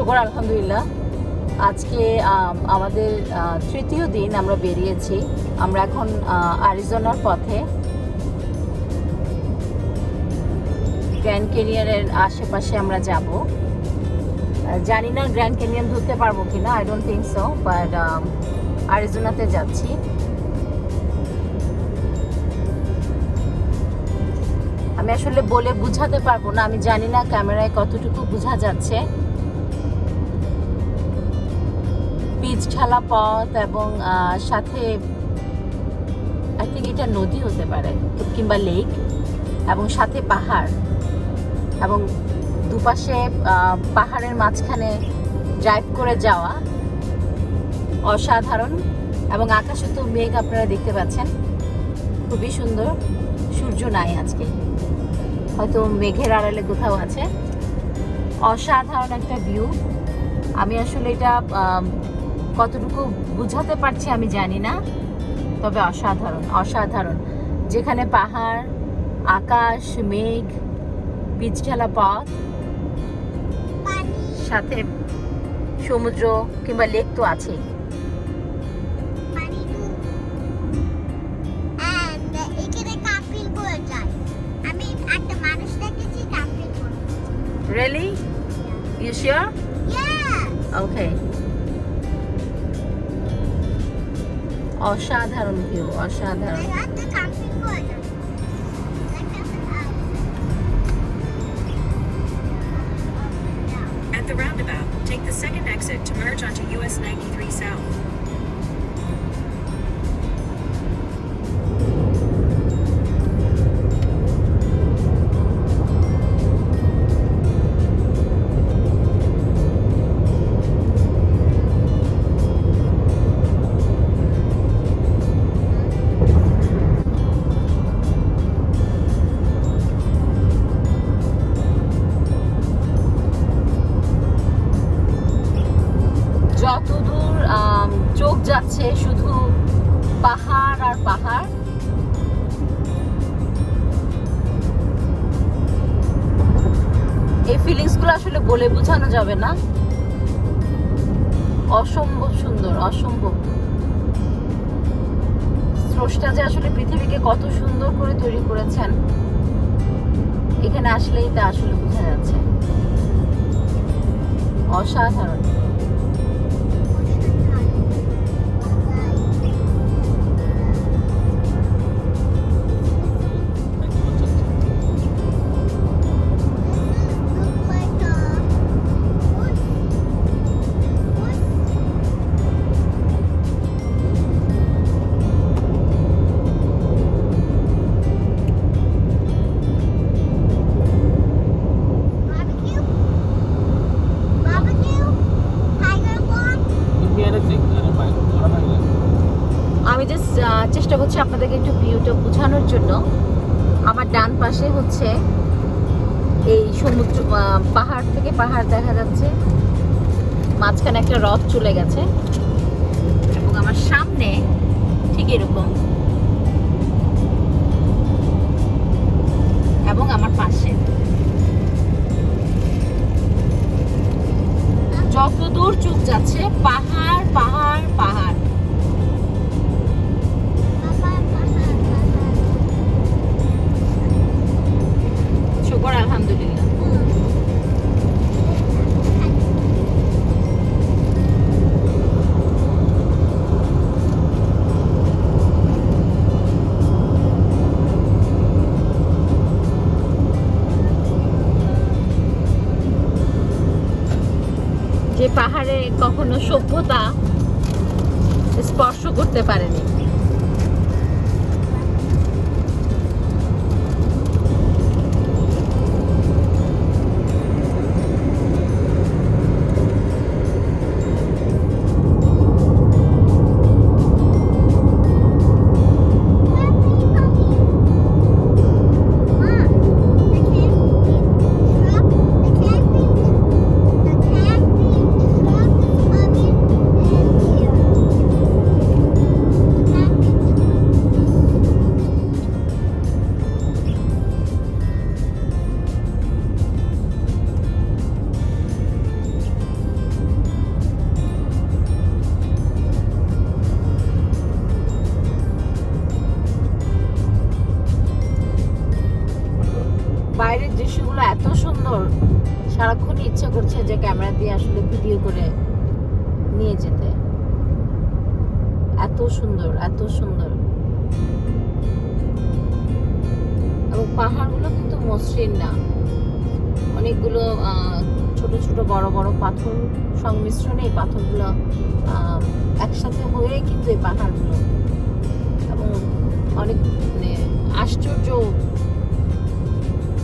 শুকর আলহামদুলিল্লাহ। আজকে আমাদের তৃতীয় দিন আমরা বেরিয়েছি। আমরা এখন আরিজোনার পথে। গ্র্যান্ড ক্যানিয়নের আশেপাশে আমরা যাব। জানি না গ্র্যান্ড ক্যানিয়ন ধরতে পারবো কিনা, I don't think so, but আরিজোনাতে যাচ্ছি। আমি আসলে বলে বুঝাতে পারবো না, আমি জানি না ক্যামেরায় কতটুকু বোঝা যাচ্ছে। পিচ ঢালা পথ এবং সাথে আই থিঙ্ক এটা নদী হতে পারে কিংবা লেক, এবং সাথে পাহাড়, এবং দুপাশে পাহাড়ের মাঝখানে ড্রাইভ করে যাওয়া অসাধারণ। এবং আকাশে তো মেঘ আপনারা দেখতে পাচ্ছেন, খুবই সুন্দর। সূর্য নাই আজকে, হয়তো মেঘের আড়ালে কোথাও আছে। অসাধারণ একটা ভিউ। আমি আসলে এটা কতটুকু বুঝাতে পারছি আমি জানি না, তবে অসাধারণ অসাধারণ। যেখানে পাহাড়, আকাশ, মেঘ, পিচ ঢালা পথ, সাথে সমুদ্র কিংবা লেক তো আছেই। Really? You sure? Yeah. Okay. অসাধারণ ভিউ, অসাধারণ। At the roundabout, take the second exit to merge onto US 93 South. যতদূর চোখ যাচ্ছে শুধু পাহাড় আর পাহাড়। এই ফিলিংসগুলো আসলে বলে বোঝানো যাবে না, অসম্ভব সুন্দর, অসম্ভব। স্রষ্টা যে আসলে পৃথিবীকে কত সুন্দর করে তৈরি করেছেন, এখানে আসলেই তা আসলে বোঝা যাচ্ছে। অসাধারণ। আমি জাস্ট চেষ্টা করছি আপনাদেরকে একটু ভিউটা বোঝানোর জন্য। আমার ডান পাশে হচ্ছে এই সমুদ্র, পাহাড় থেকে পাহাড় দেখা যাচ্ছে, মাঝখানে একটা হ্রদ চলে গেছে, এবং আমার সামনে ঠিক এরকম, এবং আমার পাশে যতদূর চোখ যাচ্ছে পাহাড় পাহাড় পাহাড়। শুকর আলহামদুলিল্লাহ। যে পাহাড়ে কখনো সভ্যতা স্পর্শ করতে পারেনি। সারাক্ষণ ইচ্ছা করছে যে ক্যামেরা দিয়ে আসলে ভিডিও করে নিয়ে যেতে। এত সুন্দর, এত সুন্দর। এবং পাহাড়গুলো কিন্তু মসৃণ না, অনেকগুলো ছোট ছোট বড় বড় পাথর সংমিশ্রণে এই পাথরগুলো একসাথে হয়ে কিন্তু এই পাহাড়গুলো, এবং অনেক মানে আশ্চর্য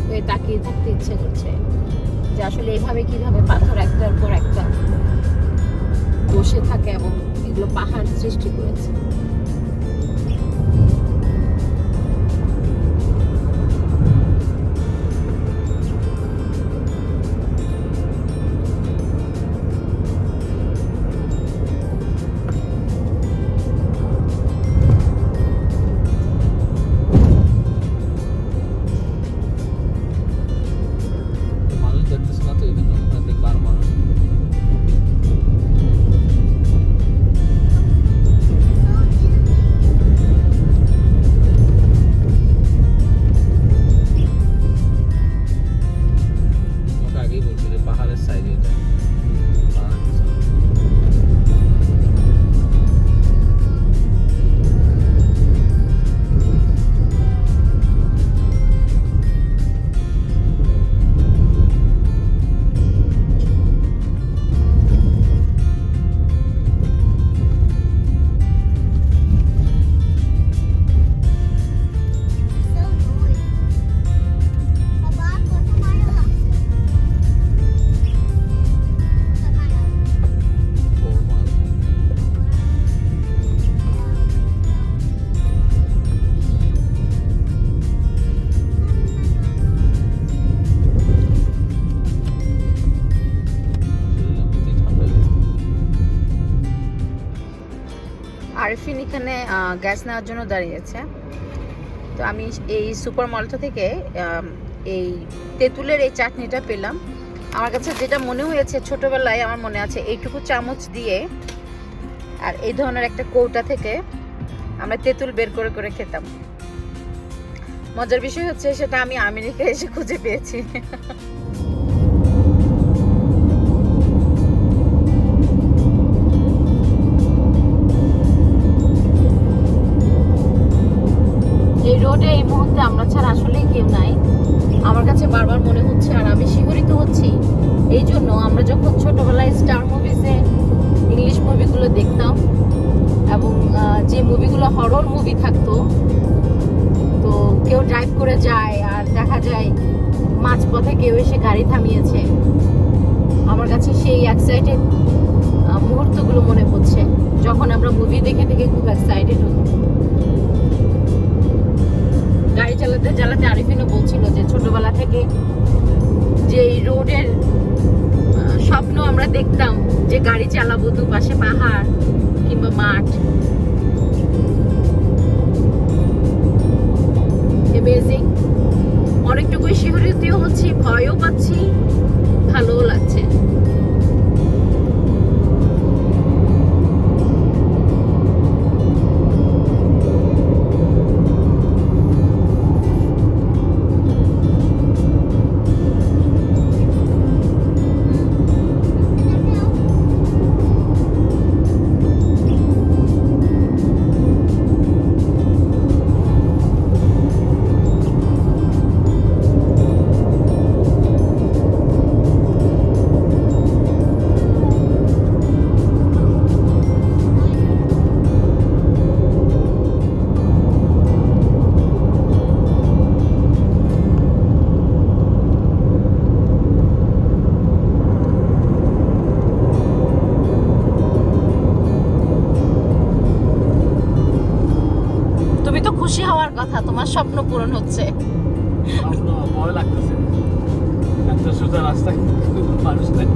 হয়ে তাকিয়ে থাকতে ইচ্ছে করছে যে আসলে এইভাবে কিভাবে পাথর একটার পর একটা বসে থাকে এবং এগুলো পাহাড় সৃষ্টি করেছে। আরিফিন এখানে গ্যাস নেওয়ার জন্য দাঁড়িয়েছে। তো আমি এই সুপার মলটা থেকে এই তেঁতুলের এই চাটনিটা পেলাম। আমার কাছে যেটা মনে হয়েছে, ছোটবেলায় আমার মনে আছে এইটুকু চামচ দিয়ে আর এই ধরনের একটা কৌটা থেকে আমরা তেঁতুল বের করে করে খেতাম। মজার বিষয় হচ্ছে সেটা আমি আমেরিকায় এসে খুঁজে পেয়েছি। এই রোডে এই মুহূর্তে আমরা ছাড়া আসলেই কেউ নাই, আমার কাছে বারবার মনে হচ্ছে। আর আমি শিহরিত হচ্ছি এই জন্য, আমরা যখন ছোটবেলায় স্টার মুভিজে ইংলিশ মুভিগুলো দেখতাম এবং যে মুভিগুলো হরর মুভি থাকতো, তো কেউ ড্রাইভ করে যায় আর দেখা যায় মাঝপথে কেউ এসে গাড়ি থামিয়েছে, আমার কাছে সেই এক্সাইটেড মুহূর্তগুলো মনে পড়ছে যখন আমরা মুভি দেখে দেখে খুব এক্সাইটেড হতাম। গাড়ি চালাতে চালাতে আরিফিনও বলছিল যে ছোটবেলা থেকে যে এই রোডের স্বপ্ন আমরা দেখতাম, যে গাড়ি চালাবো, দুপাশে পাহাড় কিংবা মাঠ। অ্যামেজিং। অনেকটুকুই শিহরিতও হচ্ছি, ভয়ও পাচ্ছি, ভালোও লাগছে। খুশি হওয়ার কথা, তোমার স্বপ্ন পূরণ হচ্ছে। ভয় লাগতেছে, এত সোজা রাস্তায় মানুষ নাই।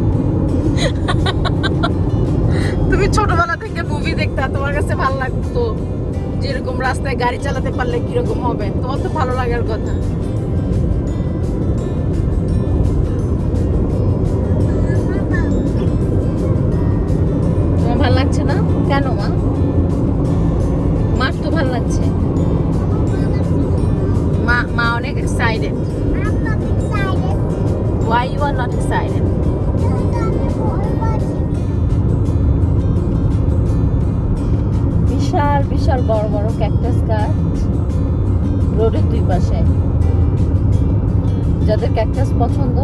তুমি ছোটবেলা থেকে মুভি দেখতা, তোমার কাছে ভালো লাগতো যেরকম রাস্তায় গাড়ি চালাতে পারলে কিরকম হবে, তোমার তো ভালো লাগার কথা। তোমার ভালো লাগছে না কেন মা? মার তো ভালো লাগছে। মা অনেক excited. I'm not excited. Why you are not excited? বিশাল বিশাল বড় বড় ক্যাকটাস গাছ রোডের দুই পাশে। যাদের ক্যাকটাস পছন্দ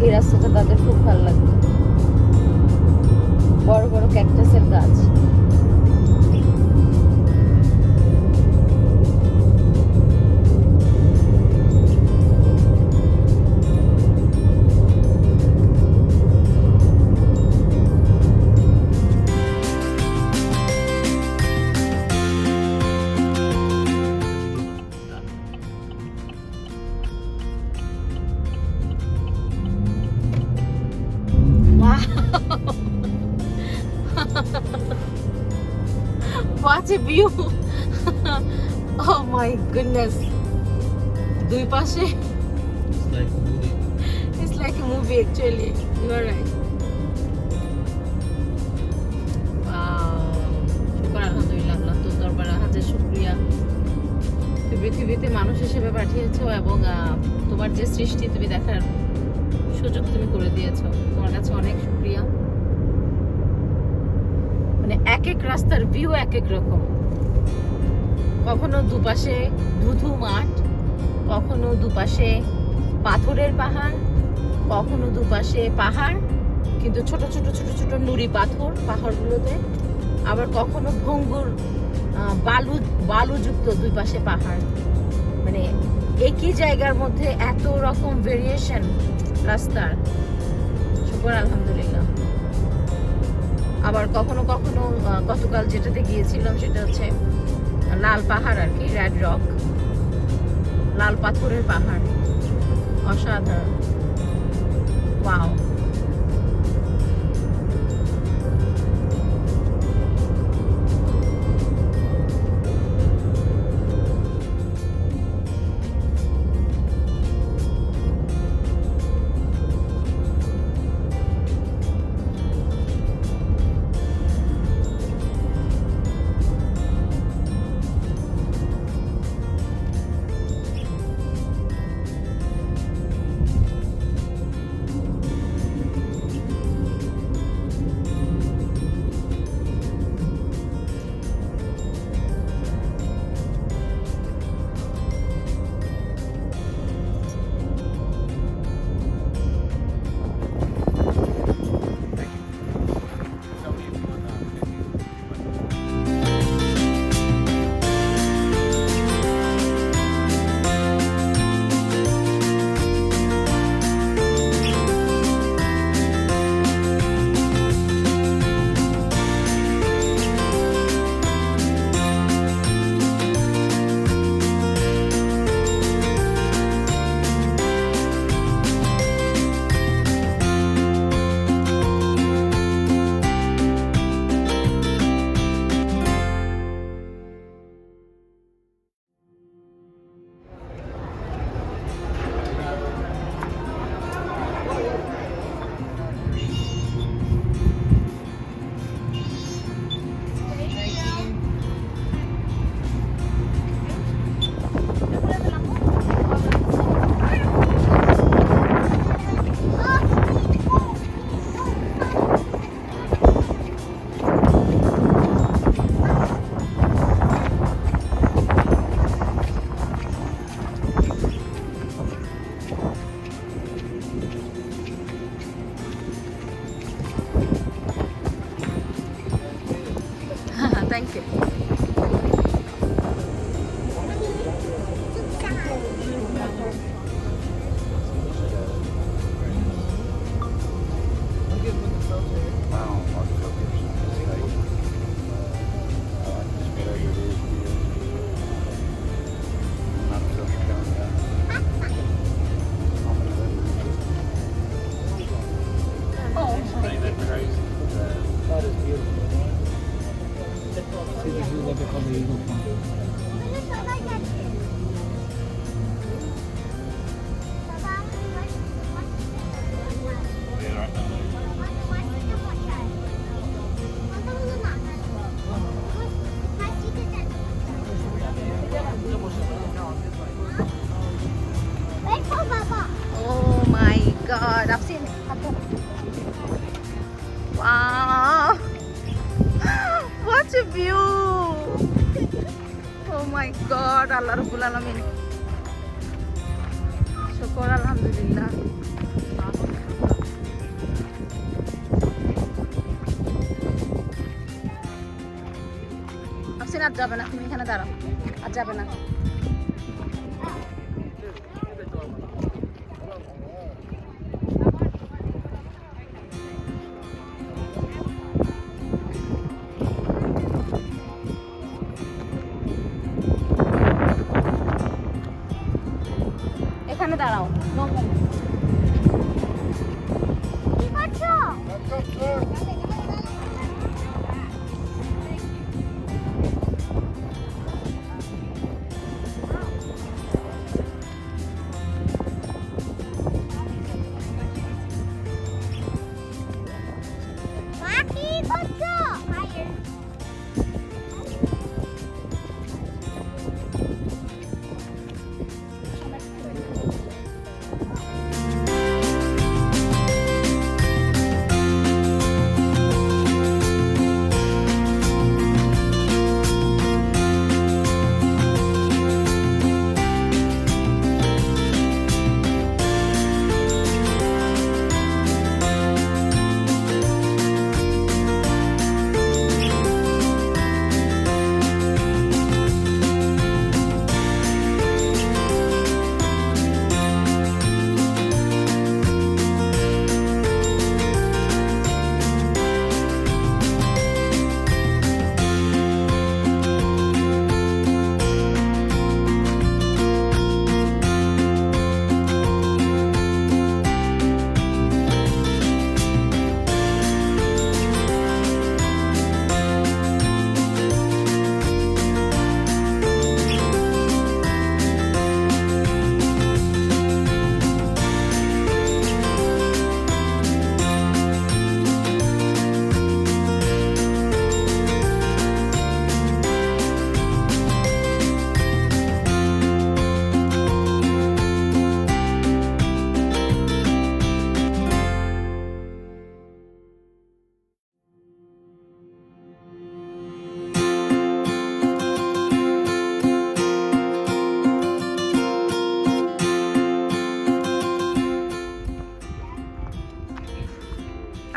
এই রাস্তাটা তাদের খুব ভালো লাগবে। বড় বড় ক্যাকটাসের গাছ। What a view! Oh my goodness! দুই পাশে It's like a movie actually. You are right. Wow! শুকর আলহামদুলিল্লাহ, আল্লাহ তোর দরবারে হাজার শুকরিয়া। তুই পৃথিবীতে মানুষ হিসেবে পাঠিয়েছো এবং তোমার যে সৃষ্টি তুমি দেখার সুযোগ তুমি করে দিয়েছো, তোমার কাছে অনেক শুকরিয়া। মানে এক এক রাস্তার ভিউ এক এক রকম। কখনো দুপাশে ধুধু মাঠ, কখনো দুপাশে পাথরের পাহাড়, কখনো দুপাশে পাহাড় কিন্তু ছোট ছোট ছোট ছোট নুড়ি পাথর পাহাড়গুলোতে, আবার কখনো ভঙ্গুর বালুযুক্ত দুই পাশে পাহাড়। মানে একই জায়গার মধ্যে এত রকম ভেরিয়েশন রাস্তার। শুকর আলহামদুলিল্লাহ। আবার কখনো কখনো গতকাল যেটাতে গিয়েছিলাম সেটা হচ্ছে লাল পাহাড় আর কি, রেড রক, লাল পাথরের পাহাড়। অসাধারণ। ওয়াও। মাই গড, আল্লাহ রাব্বুল আলামিন, শুকর আলহামদুলিল্লাহ। আফসিন আর যাবে না, তুমি এখানে দাঁড়াও, আর যাবে না। এখানে দাঁড়াও। কি করছো?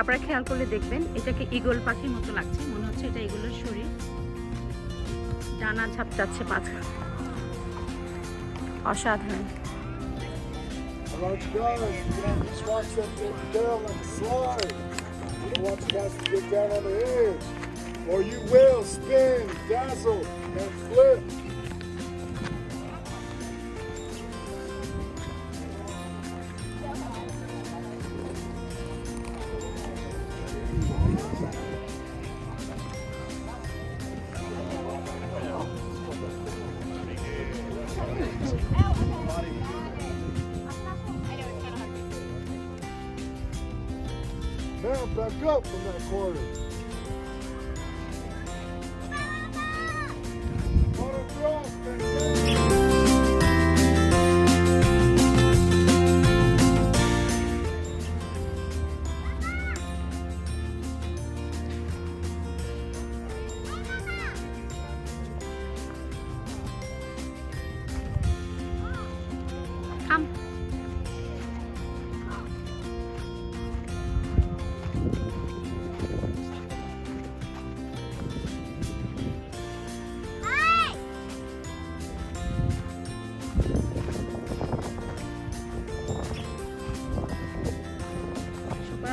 আপনারা খেয়াল করলে দেখবেন এটাকে ঈগল পাখির মতো লাগছে, মনে হচ্ছে এটা ঈগলের শরীর, ডানা ঝাপটাচ্ছে পাখা, অসাধারণ। Alright guys, just watch them take it down like a slide. I want you guys to get down on the edge, or you will spin, dazzle, and flip. Now back up from that corner. Auto drop, back down. Come.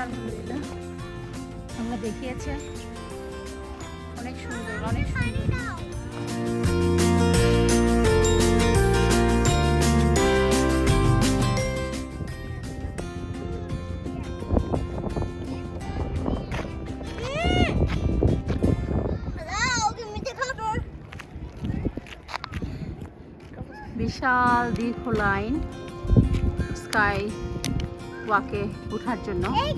আলহামদুলিল্লাহ আমরা দেখিয়েছে, অনেক সুন্দর, অনেক সুন্দর। বিশাল দীর্ঘ line sky ওয়াকে ওঠার জন্য। আই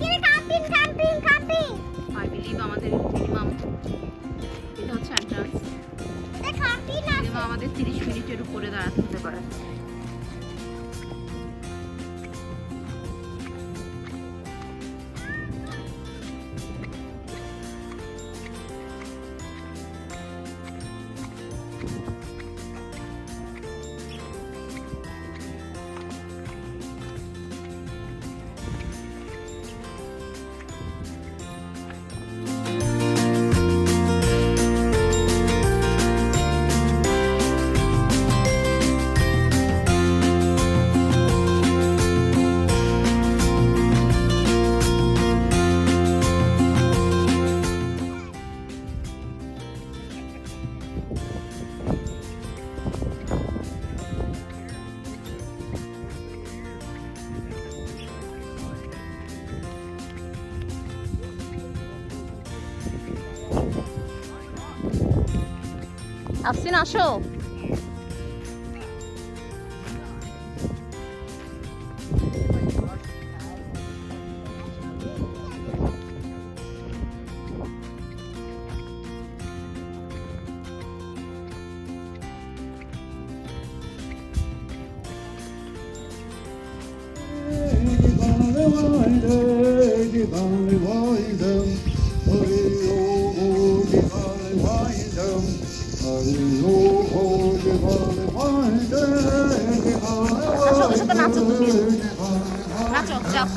বিলিভ আমাদের মিনিমাম এটা হচ্ছে এন্ট্রান্স, মিনিমাম আমাদের 30 মিনিটের উপরে দাঁড়াতে হতে পারে। আফসিন আসো। আসো, ওর সাথে নাচো তুমি। নাচো, যাও।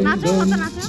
নাচো, কত নাচো।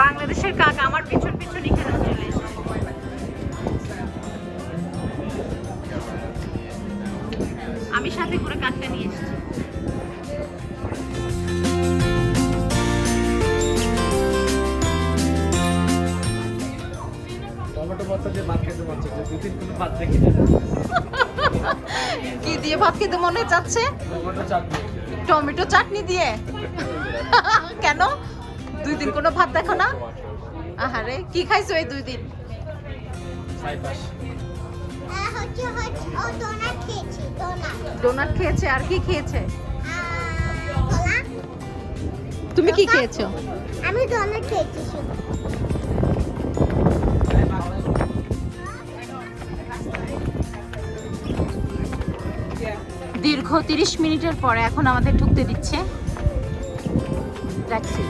বাংলাদেশের কাক আমার পিছন পিছন এখানে চলে এসেছে। আমি সাথে করে কাকটা নিয়ে এসেছি। টমেটো ভর্তা দিয়ে ভাত খেতে মন চাচ্ছে, দুদিন কোনো ভাত দেখি না। কি দিয়ে ভাত খেতে মনে চাচ্ছে? টমেটো চাটনি। টমেটো চাটনি দিয়ে? কেন 2 দিন কোনো ভাত দেখো না? আহারে, কি খাইছো এই 2 দিন? সাইপাস। ডোনাট খেয়েছে। আর কি খেয়েছে? তুমি কি খেয়েছো? আমি ডোনাট খেয়েছি শুধু। দীর্ঘ 30 মিনিটের পরে এখন আমাদের ঢুকতে দিচ্ছে। দেখছি